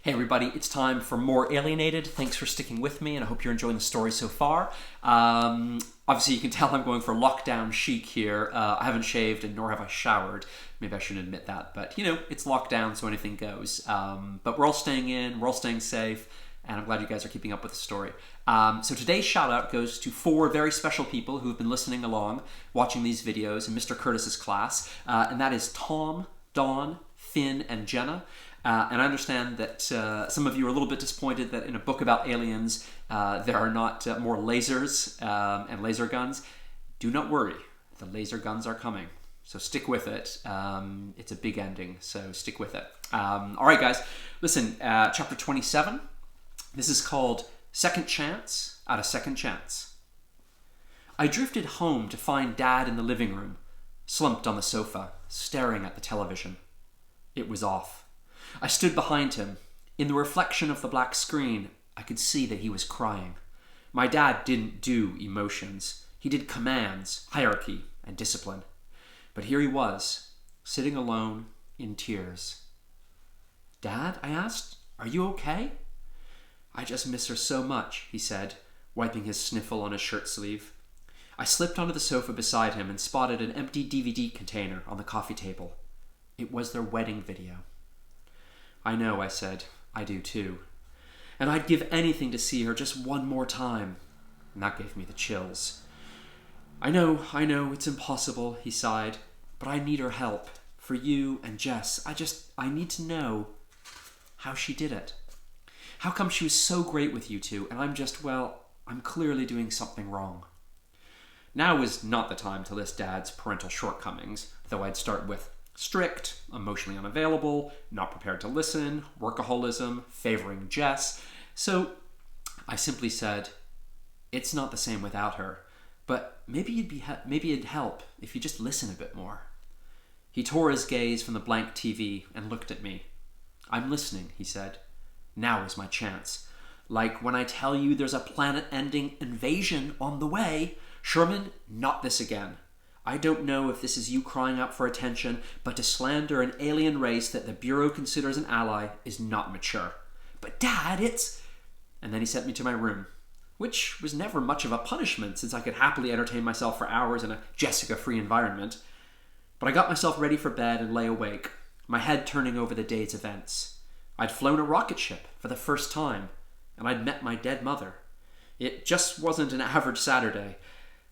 Hey everybody, it's time for more Alienated. Thanks for sticking with me, and I hope you're enjoying the story so far. Obviously, you can tell I'm going for lockdown chic here. I haven't shaved, and nor have I showered. Maybe I shouldn't admit that, but it's lockdown, so anything goes. But we're all staying in, we're all staying safe, and I'm glad you guys are keeping up with the story. So today's shout out goes to 4 very special people who have been listening along, watching these videos in Mr. Curtis's class, and that is Tom, Dawn, Finn, and Jenna. And I understand that some of you are a little bit disappointed that in a book about aliens there are not more lasers and laser guns. Do not worry, the laser guns are coming. So stick with it. It's a big ending, so stick with it. All right, guys, listen, chapter 27. This is called Second Chance at a Second Chance. I drifted home to find Dad in the living room, slumped on the sofa, staring at the television. It was off. I stood behind him. In the reflection of the black screen, I could see that he was crying. My dad didn't do emotions. He did commands, hierarchy, and discipline. But here he was, sitting alone, in tears. "Dad," I asked, "are you okay?" "I just miss her so much," he said, wiping his sniffle on his shirt sleeve. I slipped onto the sofa beside him and spotted an empty DVD container on the coffee table. It was their wedding video. "I know," I said. "I do too. And I'd give anything to see her just one more time." And that gave me the chills. I know, it's impossible," he sighed. "But I need her help. For you and Jess. I need to know how she did it. How come she was so great with you two, and I'm clearly doing something wrong." Now was not the time to list Dad's parental shortcomings, though I'd start with strict, emotionally unavailable, not prepared to listen, workaholism, favoring Jess. So I simply said, "It's not the same without her, but maybe it'd help if you just listen a bit more." He tore his gaze from the blank TV and looked at me. "I'm listening," he said. "Now is my chance. Like when I tell you there's a planet-ending invasion on the way. Sherman, not this again. I don't know if this is you crying out for attention, but to slander an alien race that the Bureau considers an ally is not mature. But Dad, it's..." And then he sent me to my room, which was never much of a punishment since I could happily entertain myself for hours in a Jessica-free environment. But I got myself ready for bed and lay awake, my head turning over the day's events. I'd flown a rocket ship for the first time, and I'd met my dead mother. It just wasn't an average Saturday.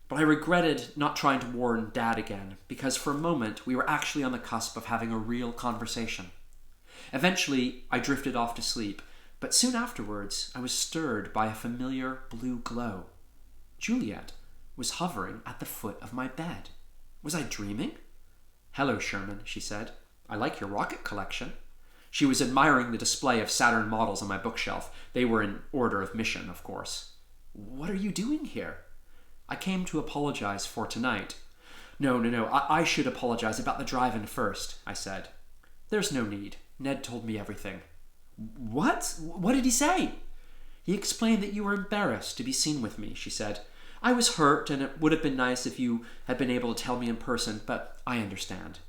But I regretted not trying to warn Dad again, because for a moment we were actually on the cusp of having a real conversation. Eventually, I drifted off to sleep, but soon afterwards I was stirred by a familiar blue glow. Juliet was hovering at the foot of my bed. Was I dreaming? "Hello, Sherman," she said. "I like your rocket collection." She was admiring the display of Saturn models on my bookshelf. They were in order of mission, of course. "What are you doing here?" "I came to apologize for tonight." No, I should apologize about the drive-in first," I said. "There's no need. Ned told me everything." "What? What did he say?" "He explained that you were embarrassed to be seen with me," she said. "I was hurt, and it would have been nice if you had been able to tell me in person, but I understand."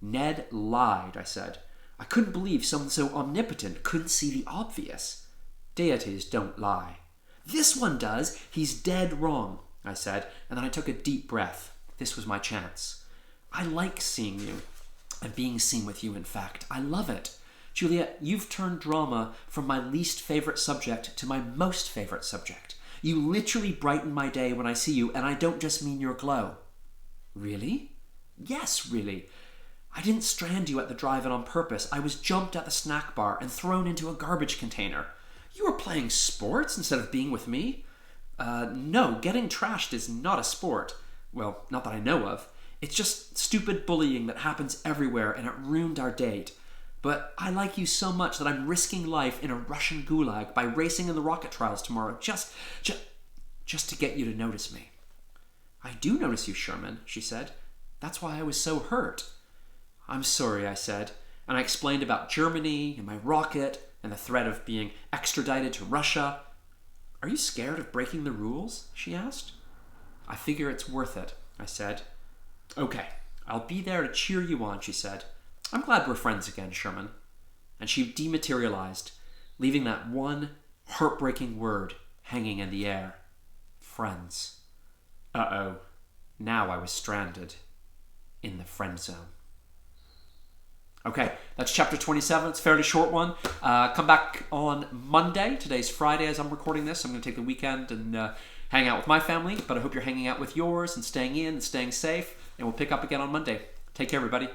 "Ned lied," I said. "I couldn't believe someone so omnipotent couldn't see the obvious." "Deities don't lie." "This one does. He's dead wrong," I said, and then I took a deep breath. This was my chance. "I like seeing you, and being seen with you, in fact. I love it. Juliet, you've turned drama from my least favorite subject to my most favorite subject. You literally brighten my day when I see you, and I don't just mean your glow." "Really?" "Yes, really. I didn't strand you at the drive-in on purpose. I was jumped at the snack bar and thrown into a garbage container. You were playing sports instead of being with me." No, getting trashed is not a sport. Well, not that I know of. It's just stupid bullying that happens everywhere, and it ruined our date. But I like you so much that I'm risking life in a Russian gulag by racing in the rocket trials tomorrow just to get you to notice me." "I do notice you, Sherman," she said. "That's why I was so hurt." "I'm sorry," I said, and I explained about Germany and my rocket and the threat of being extradited to Russia. "Are you scared of breaking the rules?" she asked. "I figure it's worth it," I said. "Okay, I'll be there to cheer you on," she said. "I'm glad we're friends again, Sherman." And she dematerialized, leaving that one heartbreaking word hanging in the air. Friends. Uh-oh. Now I was stranded in the friend zone. Okay, that's chapter 27. It's a fairly short one. Come back on Monday. Today's Friday as I'm recording this. I'm going to take the weekend and hang out with my family, but I hope you're hanging out with yours and staying in and staying safe, and we'll pick up again on Monday. Take care, everybody.